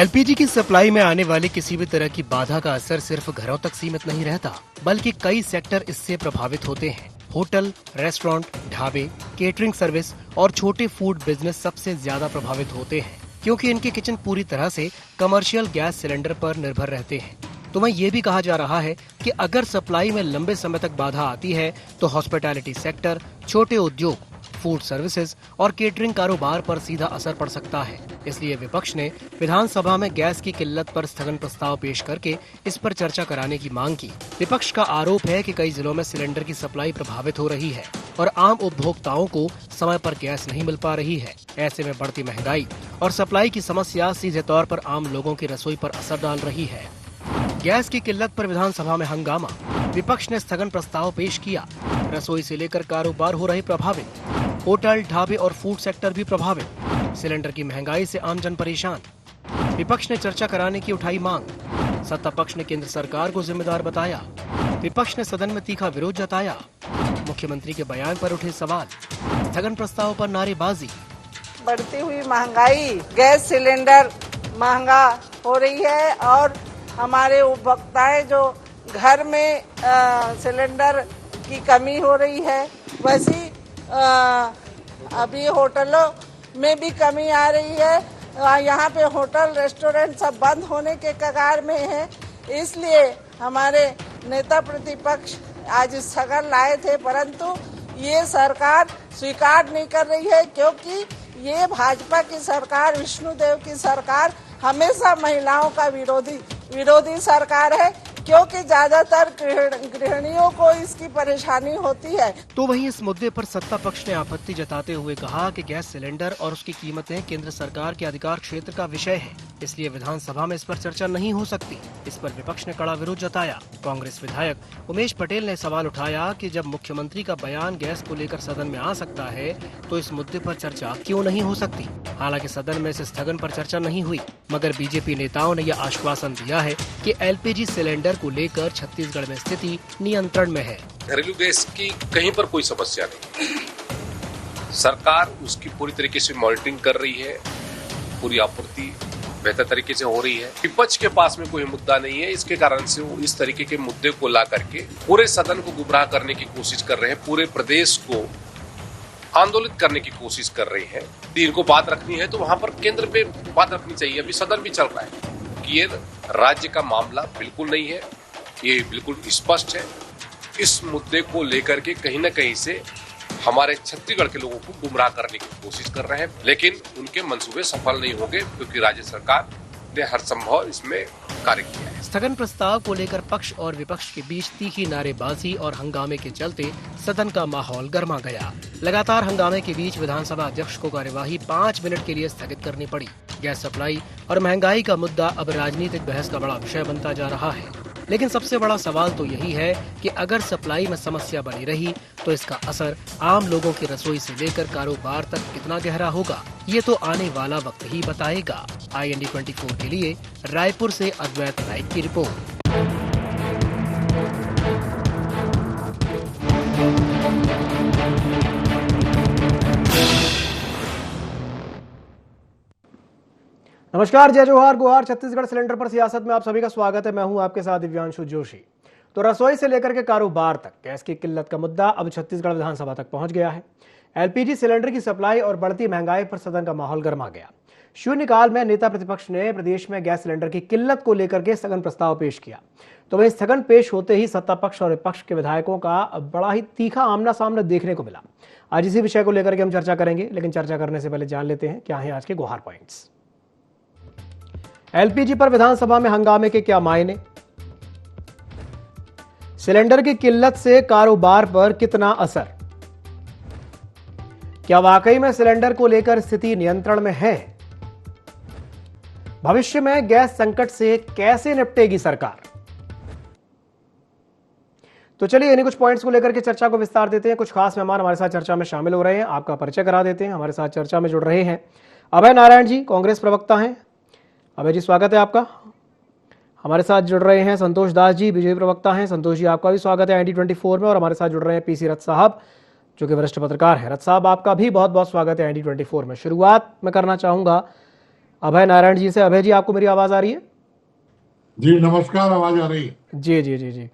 LPG की supply में आने वाली किसी भी तरह की बाधा का असर सिर्फ घरों तक सीमित नहीं रहता, बल्कि कई सेक्टर इससे प्रभावित होते हैं। होटल, रेस्टोरेंट, ढाबे, केटरिंग सर्विस और छोटे फूड बिजनेस सबसे ज्यादा प्रभावित होते हैं, क्योंकि इनके किचन पूरी तरह से कमर्शियल गैस सिलेंडर पर निर्भर रहते हैं। तो वहीं ये भी कहा जा रहा है कि अगर सप्लाई में लंबे समय तक बाधा आती है तो हॉस्पिटैलिटी सेक्टर, छोटे उद्योग, फूड सर्विसेज और केटरिंग कारोबार पर सीधा असर पड़ सकता है। इसलिए विपक्ष ने विधानसभा में गैस की किल्लत पर स्थगन प्रस्ताव पेश करके इस पर चर्चा कराने की मांग की। विपक्ष का आरोप है कि कई जिलों में सिलेंडर की सप्लाई प्रभावित हो रही है और आम उपभोक्ताओं को समय पर गैस नहीं मिल पा रही है। ऐसे में बढ़ती महंगाई और सप्लाई की समस्या सीधे तौर पर आम लोगों की रसोई पर असर डाल रही है। गैस की किल्लत पर विधानसभा में हंगामा, विपक्ष ने स्थगन प्रस्ताव पेश किया। रसोई से लेकर कारोबार हो रहे प्रभावित, होटल, ढाबे और फूड सेक्टर भी प्रभावित। सिलेंडर की महंगाई से आमजन परेशान। विपक्ष ने चर्चा कराने की उठाई मांग। सत्ता पक्ष ने केंद्र सरकार को जिम्मेदार बताया। विपक्ष ने सदन में तीखा विरोध जताया। मुख्यमंत्री के बयान पर उठे सवाल। स्थगन प्रस्ताव पर नारेबाजी। बढ़ती हुई महंगाई, गैस सिलेंडर महंगा हो रही है और हमारे उपभोक्ताएं जो घर में सिलेंडर की कमी हो रही है, वैसी अभी होटलों में भी कमी आ रही है। यहाँ पे होटल, रेस्टोरेंट सब बंद होने के कगार में है। इसलिए हमारे नेता प्रतिपक्ष आज स्थगन लाए थे, परंतु ये सरकार स्वीकार नहीं कर रही है, क्योंकि ये भाजपा की सरकार, विष्णुदेव की सरकार हमेशा महिलाओं का विरोधी सरकार है, क्योंकि ज्यादातर गृहिणियों को इसकी परेशानी होती है। तो वहीं इस मुद्दे पर सत्ता पक्ष ने आपत्ति जताते हुए कहा कि गैस सिलेंडर और उसकी कीमतें केंद्र सरकार के अधिकार क्षेत्र का विषय है, इसलिए विधानसभा में इस पर चर्चा नहीं हो सकती। इस पर विपक्ष ने कड़ा विरोध जताया। कांग्रेस विधायक उमेश पटेल ने सवाल उठाया कि जब मुख्यमंत्री का बयान गैस को लेकर सदन में आ सकता है, तो इस मुद्दे पर चर्चा क्यों नहीं हो सकती। हालांकि सदन में इस स्थगन पर चर्चा नहीं हुई, मगर बीजेपी नेताओं ने यह आश्वासन दिया है कि एलपीजी सिलेंडर को लेकर छत्तीसगढ़ में स्थिति नियंत्रण में है। घरेलू गैस की कहीं पर कोई समस्या नहीं, सरकार उसकी पूरी तरीके से मॉनिटरिंग कर रही है, पूरी आपूर्ति बेहतर तरीके से हो रही है। विपक्ष के पास में कोई मुद्दा नहीं है, इसके कारण से वो इस तरीके के मुद्दे को ला करके पूरे सदन को गुमराह करने की कोशिश कर रहे हैं, पूरे प्रदेश को आंदोलित करने की कोशिश कर रहे हैं। इनको बात रखनी है तो वहां पर केंद्र पे बात रखनी चाहिए। अभी सदन भी चल रहा है कि ये राज्य का मामला बिल्कुल नहीं है, ये बिल्कुल स्पष्ट है। इस मुद्दे को लेकर के कहीं न कहीं से हमारे छत्तीसगढ़ के लोगों को गुमराह करने की कोशिश कर रहे हैं, लेकिन उनके मंसूबे सफल नहीं होंगे, क्योंकि राज्य सरकार ने हर संभव इसमें कार्य किया है। स्थगन प्रस्ताव को लेकर पक्ष और विपक्ष के बीच तीखी नारेबाजी और हंगामे के चलते सदन का माहौल गर्मा गया। लगातार हंगामे के बीच विधानसभा अध्यक्ष को कार्यवाही 5 मिनट के लिए स्थगित करनी पड़ी। गैस सप्लाई और महंगाई का मुद्दा अब राजनीतिक बहस का बड़ा विषय बनता जा रहा है, लेकिन सबसे बड़ा सवाल तो यही है कि अगर सप्लाई में समस्या बनी रही तो इसका असर आम लोगों की रसोई से लेकर कारोबार तक कितना गहरा होगा, ये तो आने वाला वक्त ही बताएगा। IND 24 के लिए रायपुर से अद्वैत नाइक की रिपोर्ट। नमस्कार, जय जोहार, गुहार। छत्तीसगढ़ सिलेंडर पर सियासत में आप सभी का स्वागत है। मैं हूं आपके साथ दिव्यांशु जोशी। तो रसोई से लेकर के कारोबार तक गैस की किल्लत का मुद्दा अब छत्तीसगढ़ विधानसभा तक पहुंच गया है। एलपीजी सिलेंडर की सप्लाई और बढ़ती महंगाई पर सदन का माहौल गर्मा गया। शून्यकाल में नेता प्रतिपक्ष ने प्रदेश में गैस सिलेंडर की किल्लत को लेकर के स्थगन प्रस्ताव पेश किया। तो वहीं स्थगन पेश होते ही सत्ता पक्ष और विपक्ष के विधायकों का बड़ा ही तीखा आमना सामना देखने को मिला। आज इसी विषय को लेकर के हम चर्चा करेंगे, लेकिन चर्चा करने से पहले जान लेते हैं क्या है आज के गुहार पॉइंट्स। एलपीजी पर विधानसभा में हंगामे के क्या मायने, सिलेंडर की किल्लत से कारोबार पर कितना असर, क्या वाकई में सिलेंडर को लेकर स्थिति नियंत्रण में है, भविष्य में गैस संकट से कैसे निपटेगी सरकार। तो चलिए इन्हीं कुछ पॉइंट्स को लेकर के चर्चा को विस्तार देते हैं। कुछ खास मेहमान हमारे साथ चर्चा में शामिल हो रहे हैं, आपका परिचय करा देते हैं। हमारे साथ चर्चा में जुड़ रहे हैं अभय नारायण जी, कांग्रेस प्रवक्ता हैं। अभय जी, स्वागत है आपका। हमारे साथ जुड़ रहे हैं संतोष दास जी, बीजेपी प्रवक्ता हैं। संतोष जी, आपका भी स्वागत है IND 24 में। और हमारे साथ जुड़ रहे हैं PC रथ साहब, जो कि वरिष्ठ पत्रकार हैं। रथ साहब, आपका भी बहुत बहुत स्वागत है IND 24 में। शुरुआत मैं करना चाहूंगा अभय नारायण जी से। अभय जी, आपको मेरी आवाज़ आ रही है? जी नमस्कार, आवाज आ रही है? जी जी जी जी।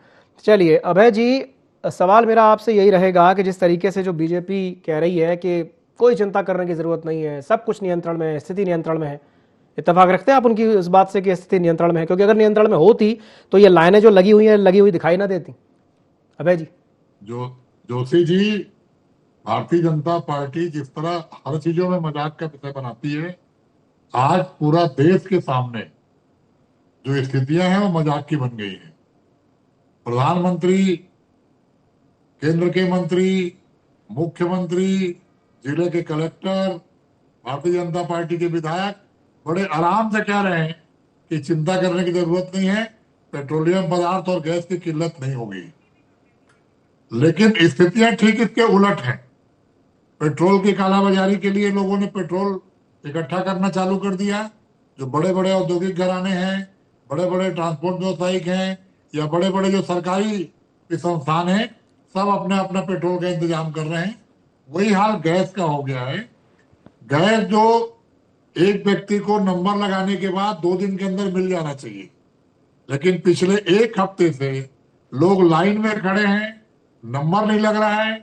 चलिए अभय जी, सवाल मेरा आपसे यही रहेगा कि जिस तरीके से जो बीजेपी कह रही है कि कोई चिंता करने की ज़रूरत नहीं है, सब कुछ नियंत्रण में है, स्थिति नियंत्रण में है, इत्तेफाक रखते हैं आप उनकी इस बात से कि स्थिति नियंत्रण में है? क्योंकि अगर नियंत्रण में होती तो ये लाइनें जो लगी हुई हैं लगी हुई दिखाई ना देती। अभय जी। जोशी जी, भारतीय जनता पार्टी जिस तरह हर चीजों में मजाक का विषय बनाती है, आज पूरा देश के सामने जो स्थितियां हैं वो मजाक की बन गई है। प्रधानमंत्री, केंद्र के मंत्री, मुख्यमंत्री, जिले के कलेक्टर, भारतीय जनता पार्टी के विधायक बड़े आराम से कह रहे हैं कि चिंता करने की जरूरत नहीं है, पेट्रोलियम पदार्थ और गैस की किल्लत नहीं होगी। लेकिन स्थितियां ठीक इसके उलट हैं। पेट्रोल की कालाबाजारी के लिए लोगों ने पेट्रोल इकट्ठा करना चालू कर दिया। जो बड़े बड़े औद्योगिक घराने हैं, बड़े बड़े ट्रांसपोर्ट व्यवसायिक हैं, या बड़े बड़े जो सरकारी संस्थान हैं, सब अपना अपना पेट्रोल का इंतजाम कर रहे हैं। वही हाल गैस का हो गया है। गैस जो एक व्यक्ति को नंबर लगाने के बाद 2 दिन के अंदर मिल जाना चाहिए, लेकिन पिछले 1 हफ्ते से लोग लाइन में खड़े हैं, नंबर नहीं लग रहा है।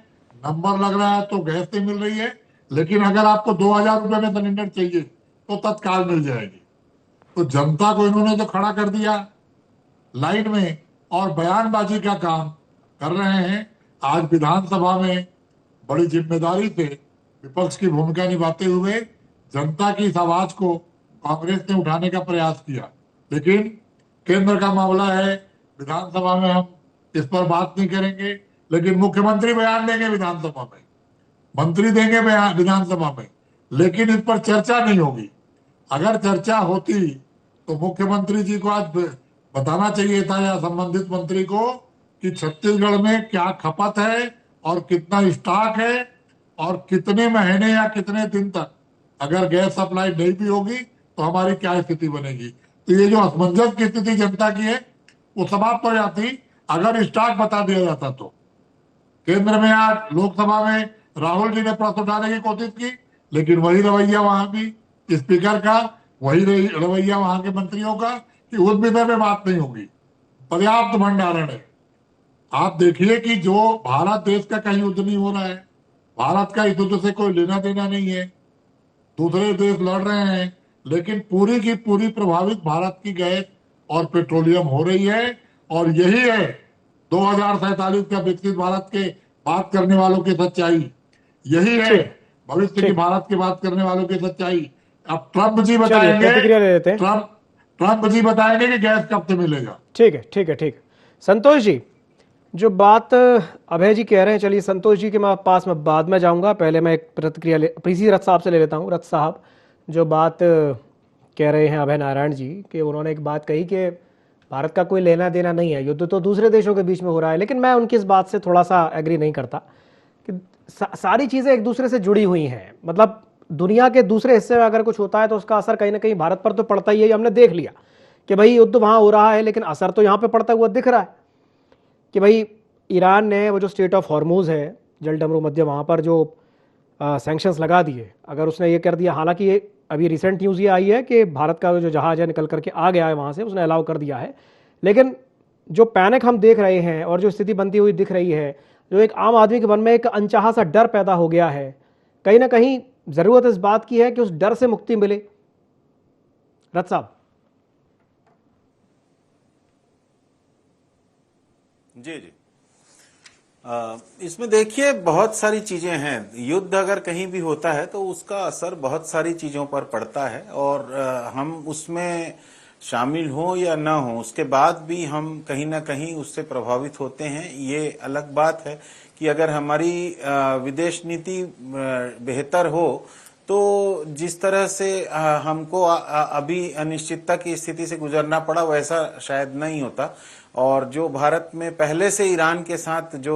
नंबर लग रहा है तो गैस नहीं मिल रही है, लेकिन अगर आपको 2000 रुपए में सिलेंडर चाहिए तो तत्काल मिल जाएगी। तो जनता को इन्होंने तो खड़ा कर दिया लाइन में और बयानबाजी का काम कर रहे हैं। आज विधानसभा में बड़ी जिम्मेदारी से विपक्ष की भूमिका निभाते हुए जनता की इस आवाज को कांग्रेस ने उठाने का प्रयास किया, लेकिन केंद्र का मामला है, विधानसभा में हम इस पर बात नहीं करेंगे। लेकिन मुख्यमंत्री बयान देंगे विधानसभा में, मंत्री देंगे बयान विधानसभा में, लेकिन इस पर चर्चा नहीं होगी। अगर चर्चा होती तो मुख्यमंत्री जी को आज बताना चाहिए था, या संबंधित मंत्री को, कि छत्तीसगढ़ में क्या खपत है और कितना स्टॉक है और कितने महीने या कितने दिन तक अगर गैस सप्लाई नहीं भी होगी तो हमारी क्या स्थिति बनेगी। तो ये जो असमंजस की स्थिति जनता की है वो समाप्त हो जाती अगर स्टॉक बता दिया जाता। तो केंद्र में आज लोकसभा में राहुल जी ने प्रश्न उठाने की कोशिश की, लेकिन वही रवैया वहां भी स्पीकर का, वही रवैया वहां के मंत्रियों का कि उस विषय में बात नहीं होगी। पर्याप्त भंडारण है। आप देखिए कि जो भारत देश का कहीं युद्ध नहीं हो रहा है, भारत का इस युद्ध से कोई लेना देना नहीं है, दूसरे देश लड़ रहे हैं, लेकिन पूरी की पूरी प्रभावित भारत की गैस और पेट्रोलियम हो रही है। और यही है 2047 का विकसित भारत के बात करने वालों की सच्चाई, यही है भविष्य की भारत की बात करने वालों की सच्चाई। अब ट्रंप जी बताएंगे, प्रतिक्रिया ले लेते हैं। ट्रंप जी बताएंगे कि गैस कब से मिलेगा। ठीक है ठीक है ठीक है। संतोष जी, जो बात अभय जी कह रहे हैं, चलिए संतोष जी के पास मैं बाद में जाऊंगा, पहले मैं एक प्रतिक्रिया पीसी रथ साहब से ले लेता हूं। रथ साहब, जो बात कह रहे हैं अभय नारायण जी, कि उन्होंने एक बात कही कि भारत का कोई लेना देना नहीं है, युद्ध तो दूसरे देशों के बीच में हो रहा है, लेकिन मैं उनकी इस बात से थोड़ा सा एग्री नहीं करता कि सारी चीज़ें एक दूसरे से जुड़ी हुई हैं। मतलब दुनिया के दूसरे हिस्से में अगर कुछ होता है तो उसका असर कहीं ना कहीं भारत पर तो पड़ता ही है। हमने देख लिया कि भाई युद्ध वहाँ हो रहा है, लेकिन असर तो यहाँ पे पड़ता हुआ दिख रहा है कि भाई ईरान ने वो जो स्टेट ऑफ हॉर्मूज है, जल डमरू मध्य, वहाँ पर जो सैंक्शंस लगा दिए, अगर उसने ये कर दिया, हालांकि ये अभी रिसेंट न्यूज़ ये आई है कि भारत का जो जहाज़ है निकल करके आ गया है वहाँ से, उसने अलाउ कर दिया है, लेकिन जो पैनिक हम देख रहे हैं और जो स्थिति बनती हुई दिख रही है, जो एक आम आदमी के मन में एक अनचाहा सा डर पैदा हो गया है, कहीं ना कहीं ज़रूरत इस बात की है कि उस डर से मुक्ति मिले। रथ साहब। जी जी, इसमें देखिए बहुत सारी चीजें हैं। युद्ध अगर कहीं भी होता है तो उसका असर बहुत सारी चीजों पर पड़ता है, और हम उसमें शामिल हो या ना हो, उसके बाद भी हम कहीं ना कहीं उससे प्रभावित होते हैं। ये अलग बात है कि अगर हमारी विदेश नीति बेहतर हो तो जिस तरह से हमको अभी अनिश्चितता की स्थिति से गुजरना पड़ा वैसा शायद नहीं होता। और जो भारत में पहले से ईरान के साथ जो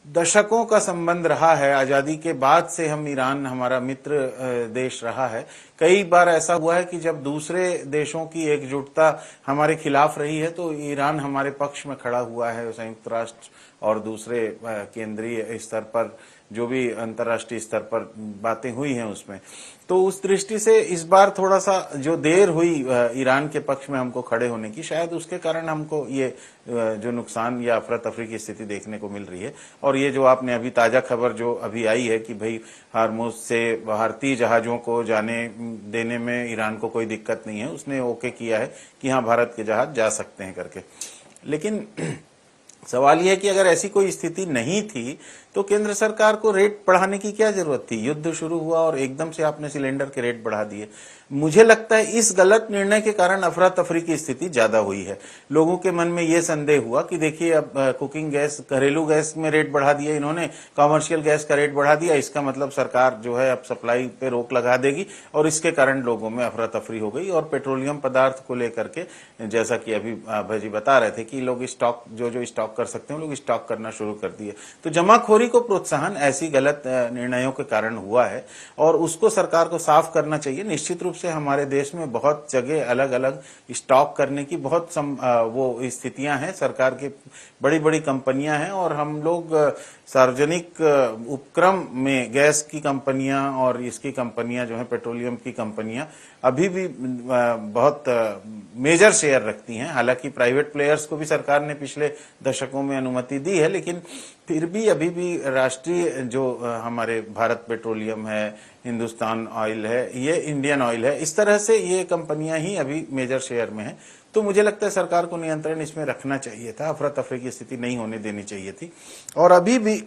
दशकों का संबंध रहा है, आजादी के बाद से हम ईरान हमारा मित्र देश रहा है। कई बार ऐसा हुआ है कि जब दूसरे देशों की एकजुटता हमारे खिलाफ रही है तो ईरान हमारे पक्ष में खड़ा हुआ है। संयुक्त राष्ट्र और दूसरे केंद्रीय स्तर पर जो भी अंतर्राष्ट्रीय स्तर पर बातें हुई हैं उसमें। तो उस दृष्टि से इस बार थोड़ा सा जो देर हुई ईरान के पक्ष में हमको खड़े होने की, शायद उसके कारण हमको ये जो नुकसान या अफरा तफरी की स्थिति देखने को मिल रही है। और ये जो आपने अभी ताजा खबर जो अभी आई है कि भाई हार्मुज से भारतीय जहाजों को जाने देने में ईरान को कोई दिक्कत नहीं है, उसने ओके किया है कि हाँ भारत के जहाज जा सकते हैं करके। लेकिन सवाल यह है कि अगर ऐसी कोई स्थिति नहीं थी तो केंद्र सरकार को रेट बढ़ाने की क्या जरूरत थी? युद्ध शुरू हुआ और एकदम से आपने सिलेंडर के रेट बढ़ा दिए। मुझे लगता है इस गलत निर्णय के कारण अफरा तफरी की स्थिति ज्यादा हुई है। लोगों के मन में यह संदेह हुआ कि देखिए अब कुकिंग गैस, घरेलू गैस में रेट बढ़ा दिया इन्होंने, कॉमर्शियल गैस का रेट बढ़ा दिया, इसका मतलब सरकार जो है अब सप्लाई पे रोक लगा देगी, और इसके कारण लोगों में अफरा तफरी हो गई। और पेट्रोलियम पदार्थ को लेकर के, जैसा कि अभी भाजी बता रहे थे कि लोग स्टॉक जो स्टॉक कर सकते हैं लोग स्टॉक करना शुरू कर दिए। तो जमाखोरी को प्रोत्साहन ऐसी गलत निर्णयों के कारण हुआ है और उसको सरकार को साफ करना चाहिए। निश्चित रूप से हमारे देश में बहुत जगह अलग अलग स्टॉक करने की बहुत वो स्थितियां हैं, सरकार की बड़ी बड़ी कंपनियां हैं, और हम लोग सार्वजनिक उपक्रम में गैस की कंपनियां और इसकी कंपनियां जो है पेट्रोलियम की कंपनियां अभी भी बहुत मेजर शेयर रखती हैं। हालांकि प्राइवेट प्लेयर्स को भी सरकार ने पिछले दशकों में अनुमति दी है, लेकिन फिर भी अभी भी राष्ट्रीय जो हमारे भारत पेट्रोलियम है, हिंदुस्तान ऑयल है, ये इंडियन ऑयल है, इस तरह से ये कंपनियां ही अभी मेजर शेयर में हैं। तो मुझे लगता है सरकार को नियंत्रण इसमें रखना चाहिए था, अफरा तफरी की स्थिति नहीं होने देनी चाहिए थी। और अभी भी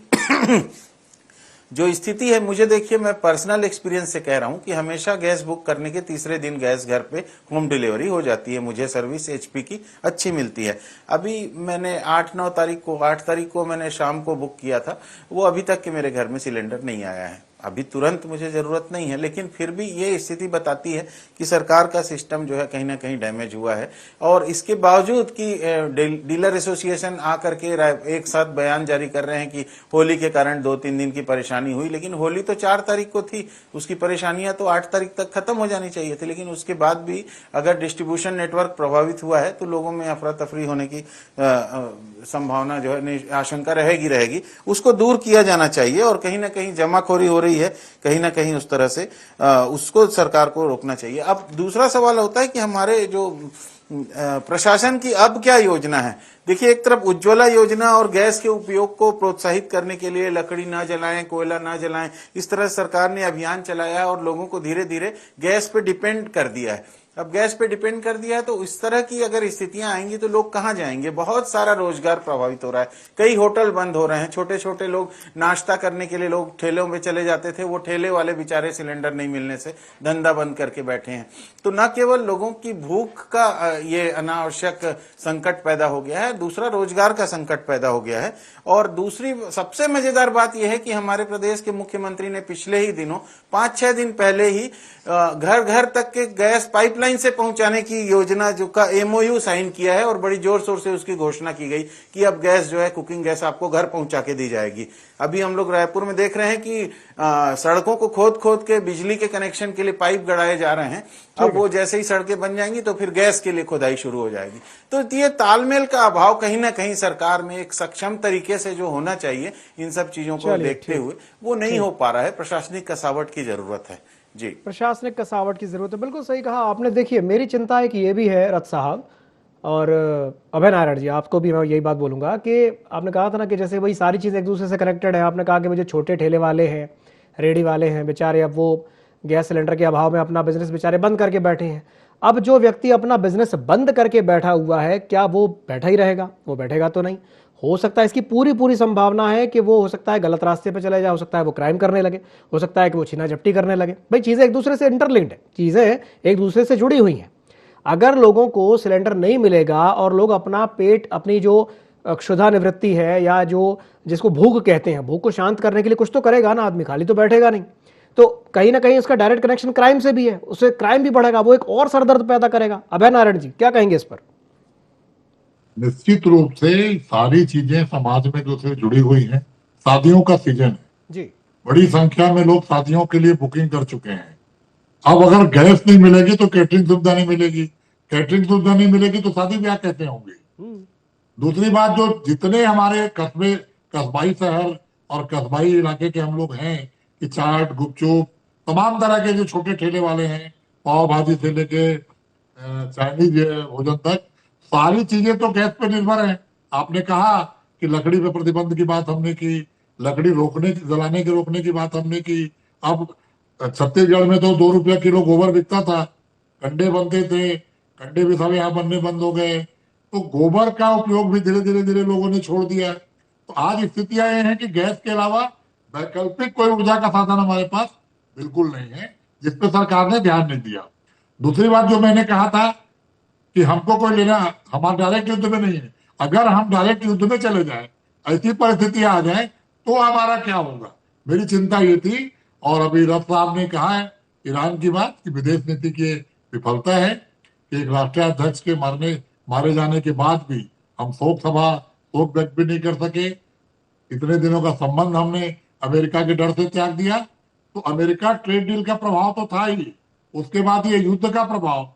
जो स्थिति है, मुझे देखिए, मैं पर्सनल एक्सपीरियंस से कह रहा हूं कि हमेशा गैस बुक करने के तीसरे दिन गैस घर पे होम डिलीवरी हो जाती है। मुझे सर्विस एचपी की अच्छी मिलती है। अभी मैंने 8 तारीख को मैंने शाम को बुक किया था, वो अभी तक के मेरे घर में सिलेंडर नहीं आया है। अभी तुरंत मुझे जरूरत नहीं है, लेकिन फिर भी ये स्थिति बताती है कि सरकार का सिस्टम जो है कहीं ना कहीं डैमेज हुआ है। और इसके बावजूद कि डीलर एसोसिएशन आकर के एक साथ बयान जारी कर रहे हैं कि होली के कारण 2-3 दिन की परेशानी हुई, लेकिन होली तो 4 तारीख को थी, उसकी परेशानियां तो 8 तारीख तक खत्म हो जानी चाहिए थी। लेकिन उसके बाद भी अगर डिस्ट्रीब्यूशन नेटवर्क प्रभावित हुआ है तो लोगों में अफरा तफरी होने की संभावना जो है, आशंका रहेगी, उसको दूर किया जाना चाहिए। और कहीं ना कहीं जमाखोरी हो रही है, कहीं ना कहीं उस तरह से उसको सरकार को रोकना चाहिए। अब दूसरा सवाल होता है कि हमारे जो प्रशासन की अब क्या योजना है। देखिए, एक तरफ उज्ज्वला योजना और गैस के उपयोग को प्रोत्साहित करने के लिए लकड़ी ना जलाएं, कोयला ना जलाएं, इस तरह सरकार ने अभियान चलाया है और लोगों को धीरे धीरे गैस पे डिपेंड कर दिया है। अब गैस पे डिपेंड कर दिया है तो इस तरह की अगर स्थितियां आएंगी तो लोग कहां जाएंगे? बहुत सारा रोजगार प्रभावित हो रहा है, कई होटल बंद हो रहे हैं, छोटे छोटे लोग नाश्ता करने के लिए लोग ठेलों में चले जाते थे, वो ठेले वाले बेचारे सिलेंडर नहीं मिलने से धंधा बंद करके बैठे हैं। तो न केवल लोगों की भूख का ये अनावश्यक संकट पैदा हो गया है, दूसरा रोजगार का संकट पैदा हो गया है। और दूसरी सबसे मजेदार बात यह है कि हमारे प्रदेश के मुख्यमंत्री ने पिछले ही दिनों 5-6 दिन पहले ही घर घर तक के गैस पाइपलाइन से पहुंचाने की योजना जो का एमओयू साइन किया है और बड़ी जोर शोर से उसकी घोषणा की गई कि अब गैस जो है, कुकिंग गैस आपको घर पहुंचा के दी जाएगी। अभी हम लोग रायपुर में देख रहे हैं कि सड़कों को खोद खोद के बिजली के कनेक्शन के लिए पाइप गड़ाए जा रहे हैं। अब वो जैसे ही सड़कें बन जाएंगी तो फिर गैस के लिए खुदाई शुरू हो जाएगी। तो ये तालमेल का अभाव कहीं ना कहीं सरकार में एक सक्षम तरीके से जो होना चाहिए इन सब चीजों को देखते हुए वो नहीं हो पा रहा है। प्रशासनिक कसावट की जरूरत है। जी, प्रशासनिक कसावट की जरूरत है, बिल्कुल सही कहा आपने। देखिए, मेरी चिंता है कि ये भी है रथ साहब और अभय नारायण जी, आपको भी मैं यही बात बोलूंगा कि आपने कहा था ना कि जैसे वही सारी चीज़ एक दूसरे से कनेक्टेड है। आपने कहा कि वो जो छोटे ठेले वाले हैं, रेडी वाले हैं, बेचारे अब वो गैस सिलेंडर के अभाव में अपना बिजनेस बेचारे बंद करके बैठे हैं। अब जो व्यक्ति अपना बिजनेस बंद करके बैठा हुआ है, क्या वो बैठा ही रहेगा? वो बैठेगा तो नहीं। हो सकता है, इसकी पूरी संभावना है कि वो हो सकता है गलत रास्ते पे चले जाए, हो सकता है वो क्राइम करने लगे, हो सकता है कि वो छीना झपटी करने लगे। भाई, चीज़ें एक दूसरे से इंटरलिंक्ड है, चीज़ें एक दूसरे से जुड़ी हुई हैं। अगर लोगों को सिलेंडर नहीं मिलेगा और लोग अपना पेट, अपनी जो क्षुधा निवृत्ति है या जो जिसको भूख कहते हैं, भूख को शांत करने के लिए कुछ तो करेगा ना आदमी, खाली तो बैठेगा नहीं। तो कहीं ना कहीं इसका डायरेक्ट कनेक्शन क्राइम से भी है, उससे क्राइम भी बढ़ेगा, वो एक और सरदर्द पैदा करेगा। अभय नारायण जी, क्या कहेंगे इस पर? निश्चित रूप से सारी चीजें समाज में जो से जुड़ी हुई हैं। शादियों का सीजन है जी, बड़ी संख्या में लोग शादियों के लिए बुकिंग कर चुके हैं। अब अगर गैस नहीं मिलेगी तो कैटरिंग सुविधा नहीं मिलेगी, कैटरिंग सुविधा नहीं मिलेगी तो शादी ब्याह कैसे होंगे। दूसरी बात, जो जितने हमारे कस्बे, कस्बाई शहर, और कस्बाई इलाके के हम लोग हैं कि चाट, गुपचुप, तमाम तरह के जो छोटे ठेले वाले हैं, पाव भाजी से लेके चाइनीज भोजन तक, सारी चीजें तो गैस पे निर्भर है। आपने कहा कि लकड़ी पे प्रतिबंध की बात हमने की, लकड़ी जलाने के रोकने की बात हमने की। अब छत्तीसगढ़ में तो 2 रुपया किलो गोबर बिकता था, कंडे बनते थे, कंडे भी सब यहाँ बनने बंद हो गए, तो गोबर का उपयोग भी धीरे धीरे धीरे लोगों ने छोड़ दिया। तो आज स्थितियां ये हैं कि गैस के अलावा वैकल्पिक कोई ऊर्जा का साधन हमारे पास बिल्कुल नहीं है, जिसपे सरकार ने ध्यान नहीं दिया। दूसरी बात जो मैंने कहा था कि हमको कोई लेना, हमारा डायरेक्ट युद्ध में नहीं है। अगर हम डायरेक्ट युद्ध में चले जाए, ऐसी परिस्थितियां आ जाए, तो हमारा क्या होगा, मेरी चिंता ये थी। और अभी रथ साहब ने कहा है ईरान की बात कि विदेश नीति की विफलता है कि एक राष्ट्राध्यक्ष के मारे जाने के बाद भी हम शोक व्यक्त भी नहीं कर सके। इतने दिनों का संबंध हमने अमेरिका के डर से त्याग दिया। तो अमेरिका ट्रेड डील का प्रभाव तो था ही, उसके बाद ये युद्ध का प्रभाव,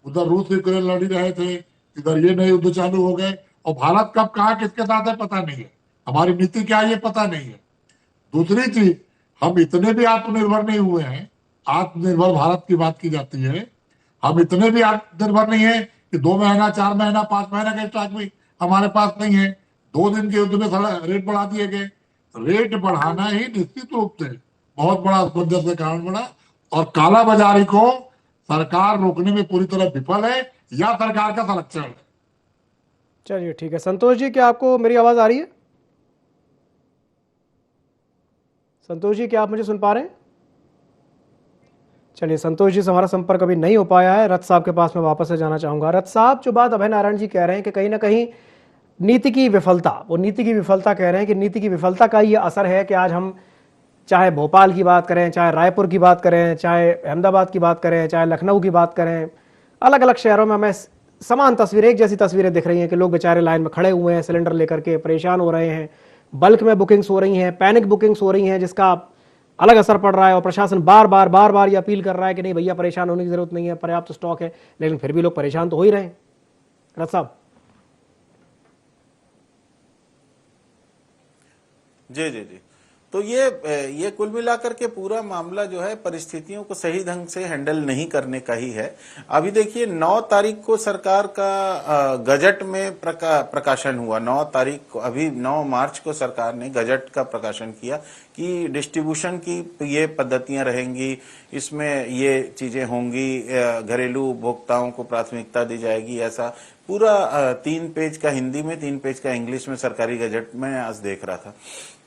उधर रूस यूक्रेन लड़ी रहे थे, इधर ये नए युद्ध चालू हो गए, और भारत कब कहा किसके साथ है पता नहीं है, हमारी नीति क्या है ये पता नहीं है। दूसरी चीज, हम इतने भी आत्मनिर्भर नहीं हुए हैं। आत्मनिर्भर भारत की बात की जाती है, हम इतने भी आत्मनिर्भर नहीं है कि 2 महीना, 4 महीना, 5 महीना का स्टॉक भी हमारे पास नहीं है। 2 दिन के युद्ध में रेट बढ़ा दिए गए। रेट बढ़ाना ही निश्चित रूप से बहुत बड़ा असमंजस का कारण बना, और काला बाजारी को सरकार रोकने में पूरी तरह विफल है, या सरकार का संरक्षण है। चलिए ठीक है। संतोष जी, क्या आपको मेरी आवाज आ रही है? संतोष जी, क्या आप मुझे सुन पा रहे हैं? चलिए, संतोष जी से हमारा संपर्क अभी नहीं हो पाया है। रथ साहब के पास मैं वापस से जाना चाहूंगा। रथ साहब, जो बात अभय नारायण जी कह रहे हैं कि कहीं ना कहीं नीति की विफलता, वो नीति की विफलता कह रहे हैं कि नीति की विफलता का ये असर है कि आज हम चाहे भोपाल की बात करें, चाहे रायपुर की बात करें, चाहे अहमदाबाद की बात करें, चाहे लखनऊ की बात करें, अलग अलग शहरों में हमें समान तस्वीरें, एक जैसी तस्वीरें दिख रही हैं कि लोग बेचारे लाइन में खड़े हुए हैं, सिलेंडर लेकर के परेशान हो रहे हैं, बल्क में बुकिंग्स हो रही हैं, पैनिक बुकिंग्स हो रही हैं, जिसका अलग असर पड़ रहा है। और प्रशासन बार बार ये अपील कर रहा है कि नहीं भैया, परेशान होने की जरूरत नहीं है, पर्याप्त स्टॉक है, लेकिन फिर भी लोग परेशान तो हो ही रहे हैं। रथ साहब। जी जी जी, तो ये कुल मिलाकर के पूरा मामला जो है परिस्थितियों को सही ढंग से हैंडल नहीं करने का ही है। अभी देखिए 9 तारीख को सरकार का गजट में प्रकाशन हुआ। 9 तारीख को, अभी 9 मार्च को सरकार ने गजट का प्रकाशन किया कि डिस्ट्रीब्यूशन की ये पद्धतियां रहेंगी, इसमें ये चीजें होंगी, घरेलू उपभोक्ताओं को प्राथमिकता दी जाएगी। ऐसा पूरा 3 पेज का हिंदी में, 3 पेज का इंग्लिश में सरकारी गजट में आज देख रहा था।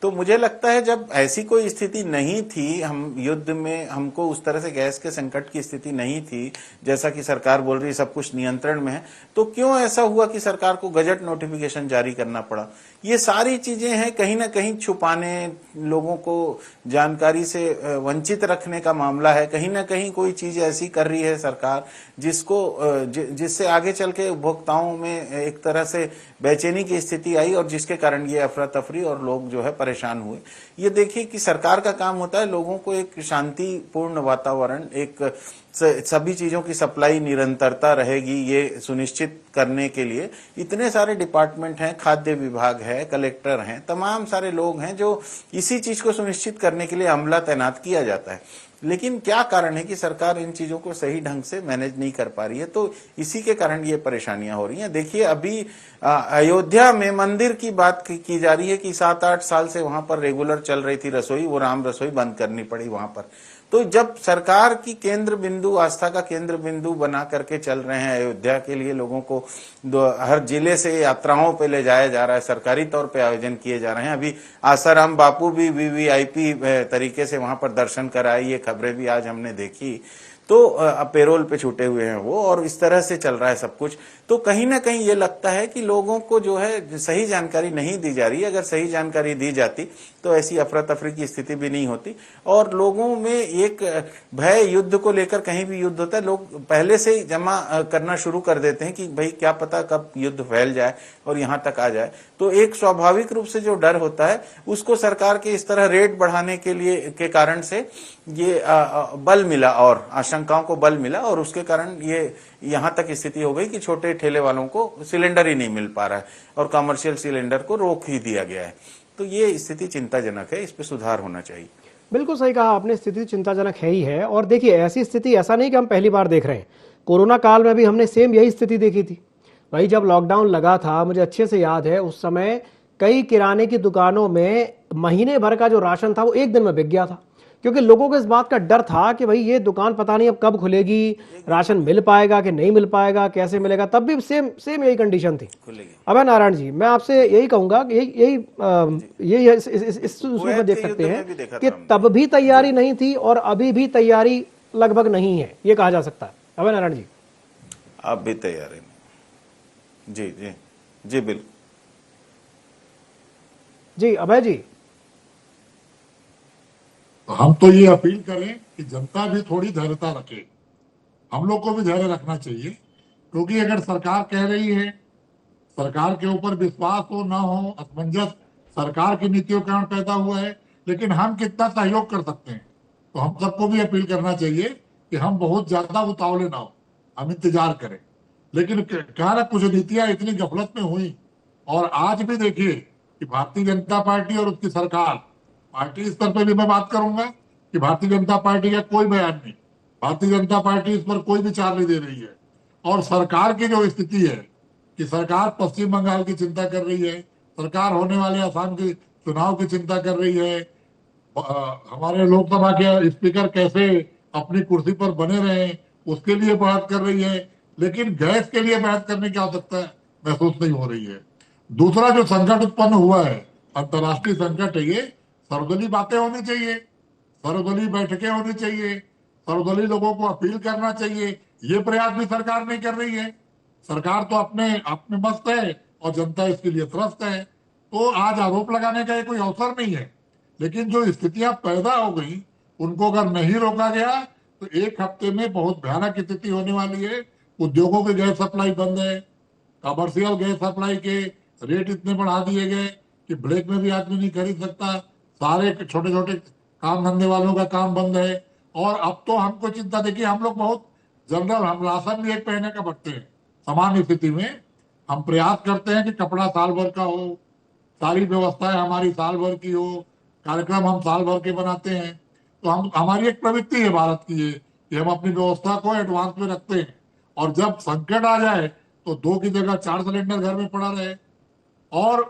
तो मुझे लगता है जब ऐसी कोई स्थिति नहीं थी, हम युद्ध में, हमको उस तरह से गैस के संकट की स्थिति नहीं थी, जैसा कि सरकार बोल रही है सब कुछ नियंत्रण में है, तो क्यों ऐसा हुआ कि सरकार को गजट नोटिफिकेशन जारी करना पड़ा? ये सारी चीजें हैं कहीं ना कहीं छुपाने, लोगों को जानकारी से वंचित रखने का मामला है। कहीं ना कहीं कोई चीज ऐसी कर रही है सरकार जिससे आगे चल के उपभोक्ताओं में एक तरह से बेचैनी की स्थिति आई, और जिसके कारण ये अफरा तफरी और लोग जो है परेशान हुए। ये देखिए कि सरकार का काम होता है लोगों को एक शांतिपूर्ण वातावरण, एक सभी चीजों की सप्लाई निरंतरता रहेगी, ये सुनिश्चित करने के लिए इतने सारे डिपार्टमेंट हैं, खाद्य विभाग है, कलेक्टर हैं, तमाम सारे लोग हैं जो इसी चीज को सुनिश्चित करने के लिए अमला तैनात किया जाता है। लेकिन क्या कारण है कि सरकार इन चीजों को सही ढंग से मैनेज नहीं कर पा रही है, तो इसी के कारण ये परेशानियां हो रही हैं। देखिए अभी अयोध्या में मंदिर की बात की जा रही है कि 7-8 साल से वहां पर रेगुलर चल रही थी रसोई, वो राम रसोई बंद करनी पड़ी वहां पर। तो जब सरकार की केंद्र बिंदु, आस्था का केंद्र बिंदु बना करके चल रहे हैं अयोध्या के लिए, लोगों को हर जिले से यात्राओं पे ले जाया जा रहा है, सरकारी तौर पे आयोजन किए जा रहे हैं। अभी आसाराम बापू भी वीवीआईपी तरीके से वहां पर दर्शन कराए, ये खबरें भी आज हमने देखी। तो पेरोल पे छूटे हुए हैं वो, और इस तरह से चल रहा है सब कुछ। तो कहीं ना कहीं ये लगता है कि लोगों को जो है सही जानकारी नहीं दी जा रही है। अगर सही जानकारी दी जाती तो ऐसी अफरा तफरी की स्थिति भी नहीं होती, और लोगों में एक भय, युद्ध को लेकर, कहीं भी युद्ध होता है लोग पहले से जमा करना शुरू कर देते हैं कि भाई क्या पता कब युद्ध फैल जाए और यहाँ तक आ जाए। तो एक स्वाभाविक रूप से जो डर होता है उसको सरकार के इस तरह रेट बढ़ाने के कारण से ये बल मिला, और आशंकाओं को बल मिला, और उसके कारण ये यहां तक स्थिति हो गई कि छोटे ठेले वालों को सिलेंडर ही नहीं मिल पा रहा है, और कमर्शियल सिलेंडर को रोक ही दिया गया है। तो ये स्थिति चिंताजनक है, इस पे सुधार होना चाहिए। बिल्कुल सही कहा आपने, स्थिति चिंताजनक है ही है। और देखिए, ऐसी स्थिति ऐसा नहीं कि हम पहली बार देख रहे हैं, कोरोना काल में भी हमने सेम यही स्थिति देखी थी। भाई जब लॉकडाउन लगा था, मुझे अच्छे से याद है, उस समय कई किराने की दुकानों में महीने भर का जो राशन था वो एक दिन में बिक गया था, क्योंकि लोगों को इस बात का डर था कि भाई ये दुकान पता नहीं अब कब खुलेगी, राशन मिल पाएगा कि नहीं मिल पाएगा, कैसे मिलेगा। तब भी सेम यही कंडीशन थी। अभय नारायण जी, मैं आपसे यही कहूंगा कि यही इस सूत्र में देख सकते हैं कि तब भी तैयारी नहीं थी और अभी भी तैयारी लगभग नहीं है, ये कहा जा सकता है। अभय नारायण जी, आप भी तैयारी नहीं। जी जी जी, बिल्कुल जी। अभय जी, तो हम तो ये अपील करें कि जनता भी थोड़ी धैर्यता रखे, हम लोग को भी धैर्य रखना चाहिए, क्योंकि अगर सरकार कह रही है, सरकार के ऊपर विश्वास हो ना हो, असमंजस सरकार की नीतियों के कारण पैदा हुआ है, लेकिन हम कितना सहयोग कर सकते हैं। तो हम सबको भी अपील करना चाहिए कि हम बहुत ज्यादा उतावले ना हो, हम इंतजार करें। लेकिन क्या ना, कुछ नीतियां इतनी गफलत में हुई, और आज भी देखिए कि भारतीय जनता पार्टी और उसकी सरकार, पार्टी स्तर पर भी मैं बात करूंगा कि भारतीय जनता पार्टी का कोई बयान नहीं, भारतीय जनता पार्टी इस पर कोई विचार नहीं दे रही है। और सरकार की जो स्थिति है कि सरकार पश्चिम बंगाल की चिंता कर रही है, सरकार होने वाले असम के चुनाव की चिंता कर रही है, हमारे लोकसभा के स्पीकर कैसे अपनी कुर्सी पर बने रहे उसके लिए बात कर रही है, लेकिन गैस के लिए बात करने की आवश्यकता महसूस नहीं हो रही है। दूसरा जो संकट उत्पन्न हुआ है, अंतर्राष्ट्रीय संकट है, ये सर्वदलीय बातें होनी चाहिए, सर्वदलीय बैठकें होनी चाहिए, सर्वदलीय लोगों को अपील करना चाहिए। ये प्रयास भी सरकार नहीं कर रही है। सरकार तो अपने मस्त है और जनता इसके लिए त्रस्त है। तो आज आरोप लगाने का कोई अवसर नहीं है, लेकिन जो स्थितियां पैदा हो गई उनको अगर नहीं रोका गया तो एक हफ्ते में बहुत भयानक स्थिति होने वाली है। उद्योगों की गैस सप्लाई बंद है, कमर्शियल गैस सप्लाई के रेट इतने बढ़ा दिए गए कि ब्लैक में भी आदमी नहीं खरीद सकता, सारे छोटे छोटे काम धंधे वालों का काम बंद है। और अब तो हमको चिंता, देखिए हम लोग बहुत जनरल, हम राशन भी एक महीने का भरते हैं। सामान्य स्थिति में हम प्रयास करते हैं कि कपड़ा साल भर का हो, सारी व्यवस्थाएं हमारी साल भर की हो, कार्यक्रम हम साल भर के बनाते हैं। तो हम, हमारी एक प्रवृत्ति है भारत की ये कि हम अपनी व्यवस्था को एडवांस में रखते हैं, और जब संकट आ जाए तो 2 की जगह 4 सिलेंडर घर में पड़ा रहे। और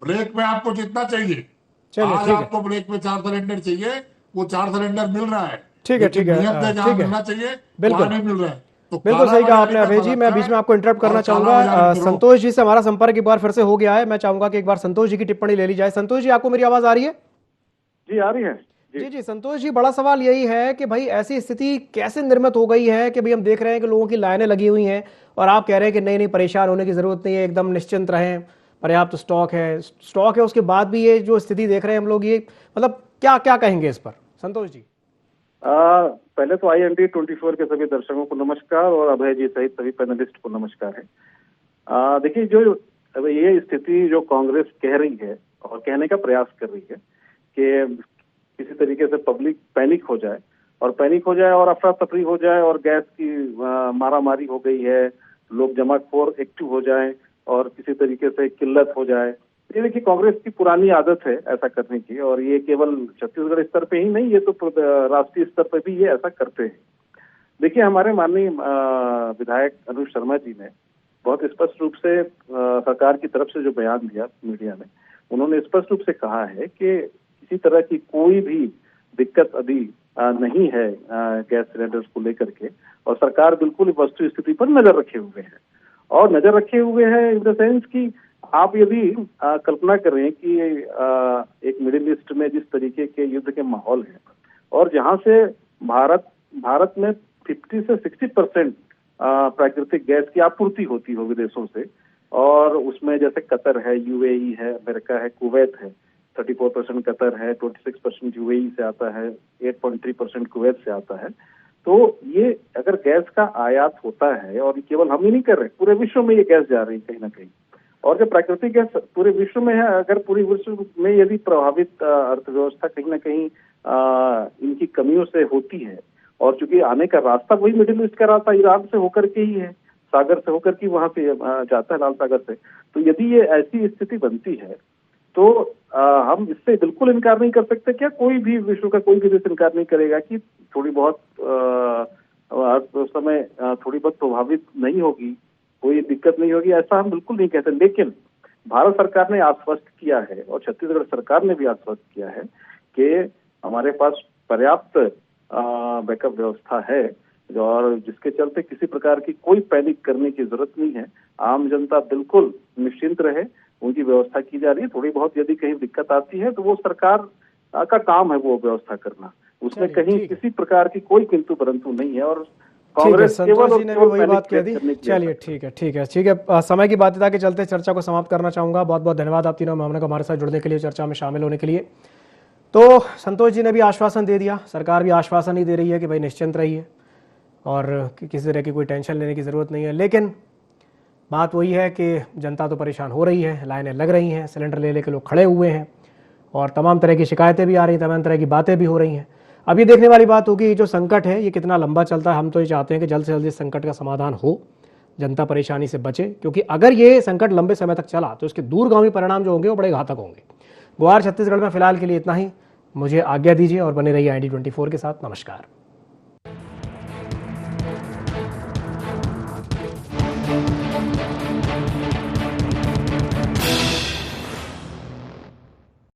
ब्रेक में आपको जितना चाहिए, आज आपको ब्रेक में 4 सिलेंडर चाहिए, वो 4 सिलेंडर मिल रहा है। ठीक है, ठीक है, नियम से जहां मिलना चाहिए वहां नहीं मिल रहा है। तो बिल्कुल सही कहा आपने अभय जी। मैं बीच में आपको इंटरप्ट करना चाहूंगा। संतोष जी से हमारा संपर्क एक बार फिर से हो गया है। मैं चाहूंगा कि एक बार संतोष जी की टिप्पणी ले ली जाए। संतोष जी, आपको मेरी आवाज आ रही है? जी आ रही है। जी, संतोष जी, बड़ा सवाल यही है कि भाई ऐसी स्थिति कैसे निर्मित हो गई है कि भाई हम देख रहे हैं कि लोगों की लाइनें लगी हुई हैं और आप कह रहे हैं कि नहीं परेशान होने की जरूरत नहीं है, एकदम निश्चिंत रहें, पर्याप्त स्टॉक है, उसके बाद भी ये जो स्थिति देख रहे हैं हम लोग, ये मतलब क्या क्या कहेंगे इस पर संतोष जी? पहले तो IND24 के सभी दर्शकों को नमस्कार और अभय जी सहित सभी पैनलिस्ट को नमस्कार है। देखिए, जो ये स्थिति जो कांग्रेस कह रही है और कहने का प्रयास कर रही है कि किसी तरीके से पब्लिक पैनिक हो जाए और अफरा तफरी हो जाए और गैस की मारामारी हो गई है, लोग जमाखोर एक्टिव हो जाए और किसी तरीके से किल्लत हो जाए। ये देखिए, कांग्रेस की पुरानी आदत है ऐसा करने की, और ये केवल छत्तीसगढ़ स्तर पे ही नहीं, ये तो राष्ट्रीय स्तर पे भी ये ऐसा करते हैं। देखिए, हमारे माननीय विधायक अनुज शर्मा जी ने बहुत स्पष्ट रूप से सरकार की तरफ से जो बयान दिया मीडिया में, उन्होंने स्पष्ट रूप से कहा है कि किसी तरह की कोई भी दिक्कत अभी नहीं है गैस सिलेंडर्स को लेकर के, और सरकार बिल्कुल वस्तु स्थिति पर नजर रखे हुए है। और नजर रखे हुए हैं इन द सेंस कि आप यदि कल्पना करें कि एक मिडिल ईस्ट में जिस तरीके के युद्ध के माहौल है, और जहां से भारत में 50 से 60% प्राकृतिक गैस की आपूर्ति होती हो विदेशों से, और उसमें जैसे कतर है, UAE है, अमेरिका है, कुवैत है, 34% कतर है, 26% UAE से आता है, 8.3% कुवैत से आता है। तो ये अगर गैस का आयात होता है, और केवल हम ही नहीं कर रहे, पूरे विश्व में ये गैस जा रही है कहीं ना कहीं, और जो प्राकृतिक गैस पूरे विश्व में है, अगर पूरी विश्व में यदि प्रभावित अर्थव्यवस्था कहीं ना कहीं इनकी कमियों से होती है, और चूंकि आने का रास्ता वही मिडिल ईस्ट का रास्ता ईरान से होकर के ही है, सागर से होकर के वहां से जाता है, लाल सागर से, तो यदि ये ऐसी स्थिति बनती है तो हम इससे बिल्कुल इनकार नहीं कर सकते। क्या कोई भी विश्व का कोई भी देश इनकार नहीं करेगा कि थोड़ी बहुत अर्थव्यवस्था में थोड़ी बहुत प्रभावित नहीं होगी, कोई दिक्कत नहीं होगी, ऐसा हम बिल्कुल नहीं कहते। लेकिन भारत सरकार ने आश्वस्त किया है और छत्तीसगढ़ सरकार ने भी आश्वस्त किया है कि हमारे पास पर्याप्त बैकअप व्यवस्था है और जिसके चलते किसी प्रकार की कोई पैनिक करने की जरूरत नहीं है। आम जनता बिल्कुल निश्चिंत रहे, उनकी व्यवस्था की जा रही है। थोड़ी बहुत यदि कहीं दिक्कत आती है तो वो सरकार का काम है वो व्यवस्था करना, उसमें कहीं किसी प्रकार की कोई किंतु परंतु नहीं है। और कांग्रेस संतोष जी ने भी वही बात कह दी। चलिए ठीक है। समय की बाध्यता के चलते चर्चा को समाप्त करना चाहूंगा। बहुत बहुत धन्यवाद आप तीनों मेहमानों को हमारे साथ जुड़ने के लिए, चर्चा में शामिल होने के लिए। तो संतोष जी ने भी आश्वासन दे दिया, सरकार भी आश्वासन ही दे रही है कि भाई निश्चिंत रहिए और किसी तरह की कोई टेंशन लेने की ज़रूरत नहीं है। लेकिन बात वही है कि जनता तो परेशान हो रही है, लाइनें लग रही हैं, सिलेंडर ले लेकर लोग खड़े हुए हैं और तमाम तरह की शिकायतें भी आ रही हैं, तमाम तरह की बातें भी हो रही हैं। अब ये देखने वाली बात होगी जो संकट है ये कितना लंबा चलता है। हम तो ये चाहते हैं कि जल्द से जल्द इस संकट का समाधान हो, जनता परेशानी से बचे, क्योंकि अगर ये संकट लंबे समय तक चला तो इसके दूरगामी परिणाम जो होंगे वो बड़े घातक होंगे। गुहार छत्तीसगढ़ में फिलहाल के लिए इतना ही। मुझे आज्ञा दीजिए और बने रहिए ID24 के साथ। नमस्कार।